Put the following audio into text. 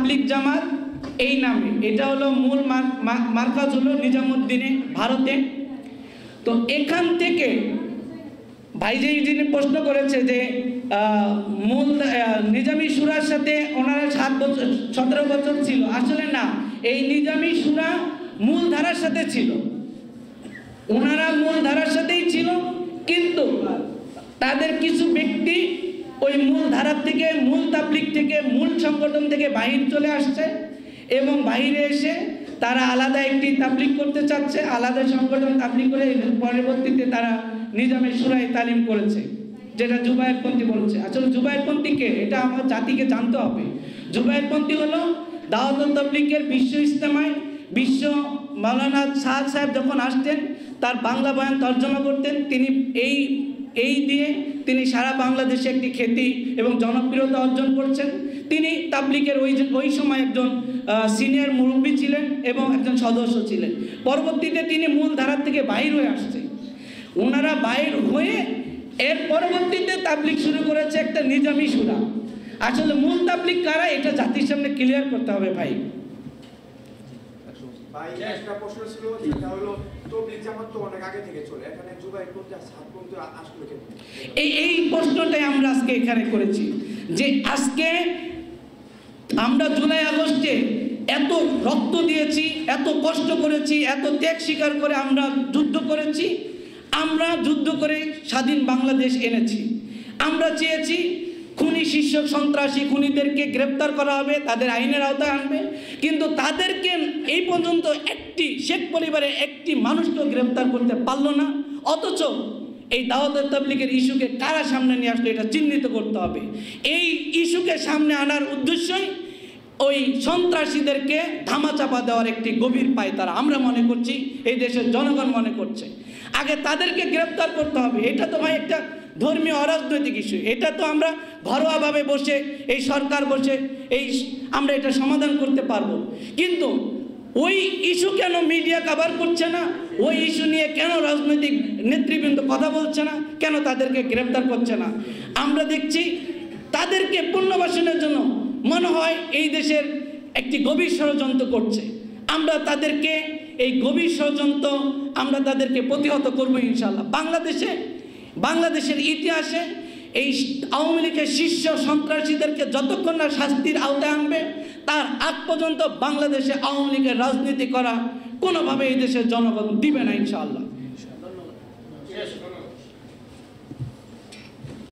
তাবলিগ জামাত এই নামে, এটা হলো মূল মার্কাজ হলো নিজামুদ্দিনে ভারতে। তো এখান থেকে ভাই যে যিনি প্রশ্ন করেছে যে মূল নিজামী সুরার সাথে ওনারা 17 বছর ছিল, আসলে না, এই নিজামী সুরা মূল ধারার সাথে ছিল, ওনারা মূল ধারার সাথেই ছিল, কিন্তু তাদের কিছু ব্যক্তি ওই মূল ধারার থেকে, মূল তাবলিগ থেকে, মূল সংগঠন থেকে বাহির চলে আসছে এবং বাহিরে এসে তারা আলাদা একটি তাবলিগ করতে চাচ্ছে, আলাদা সংগঠন তাবলিগ করে পরবর্তীতে তারা নিজামে সুরায় তালিম করেছে, যেটা জুবায়েরপন্থী বলছে। আসলে জুবায়েরপন্থীকে, এটা আমার জাতিকে জানতে হবে। জুবায়েরপন্থী হলো দাওয়াতুল তাবলিগের বিশ্ব ইজতেমায় বিশ্ব মাওলানা সাদ সাহেব যখন আসতেন, তার বাংলা বয়ান তর্জমা করতেন, তিনি এই দিয়ে তিনি সারা বাংলাদেশে একটি খ্যাতি এবং জনপ্রিয়তা অর্জন করছেন। তিনি তাবলিগের ওই সময় একজন সিনিয়র মুরব্বী ছিলেন এবং একজন সদস্য ছিলেন। পরবর্তীতে তিনি মূল ধারার থেকে বাইর হয়ে আসছে, ওনারা বাইর হয়ে এর পরবর্তীতে তাবলিগ শুরু করেছে একটা নিজামী সুরা। আসলে মূল তাবলিগ কারা, এটা জাতির সামনে ক্লিয়ার করতে হবে ভাই। একটা প্রশ্ন ছিল, যেটা হলো তাবলিগ জামাত তো অনেক আগে থেকে চলে, এখানে জুবায়েরপন্থী আর সাদপন্থী আসলে কেন? এই প্রশ্নটাই আমরা আজকে এখানে করেছি, যে আজকে আমরা জুলাই আগস্টে এত রক্ত দিয়েছি, এত কষ্ট করেছি, এত ত্যাগ স্বীকার করে আমরা যুদ্ধ করেছি, আমরা যুদ্ধ করে স্বাধীন বাংলাদেশ এনেছি। আমরা চেয়েছি খুনি, শীর্ষ সন্ত্রাসী খুনিদেরকে গ্রেপ্তার করা হবে, তাদের আইনের আওতায় আনবে, কিন্তু তাদেরকে এই পর্যন্ত একটি শেখ পরিবারের একটি মানুষকেও গ্রেপ্তার করতে পারলো না। অথচ এই দাওয়াতুল তাবলিগের ইস্যুকে কারা সামনে নিয়ে আসলো, এটা চিহ্নিত করতে হবে। এই ইস্যুকে সামনে আনার উদ্দেশ্যই ওই সন্ত্রাসীদেরকে ধামাচাপা দেওয়ার একটি গভীর পায়তারা আমরা মনে করছি, এই দেশের জনগণ মনে করছে। আগে তাদেরকে গ্রেপ্তার করতে হবে। এটা তো ভাই একটা ধর্মীয় অরাজনৈতিক ইস্যু, এটা তো আমরা ঘরোয়াভাবে বসে, এই সরকার বসে আমরা এটা সমাধান করতে পারবো। কিন্তু ওই ইস্যু কেন মিডিয়া কভার করছে না, ওই ইস্যু নিয়ে কেন রাজনৈতিক নেতৃবৃন্দ কথা বলছে না, কেন তাদেরকে গ্রেপ্তার করছে না? আমরা দেখছি তাদেরকে পুনর্বাসনের জন্য মনে হয় এই দেশের একটি গভীর ষড়যন্ত্র করছে। আমরা তাদেরকে এই গভীর ষড়যন্ত্র আমরা তাদেরকে প্রতিহত করবো ইনশাআল্লাহ। বাংলাদেশের ইতিহাসে এই আওয়ামী লীগের শীর্ষ সন্ত্রাসীদেরকে যতক্ষণ না শাস্তির আওতায় আনবে, তার আগ পর্যন্ত বাংলাদেশে আওয়ামী লীগের রাজনীতি করা কোনোভাবে এই দেশের জনগণ দিবে না ইনশাআল্লাহ।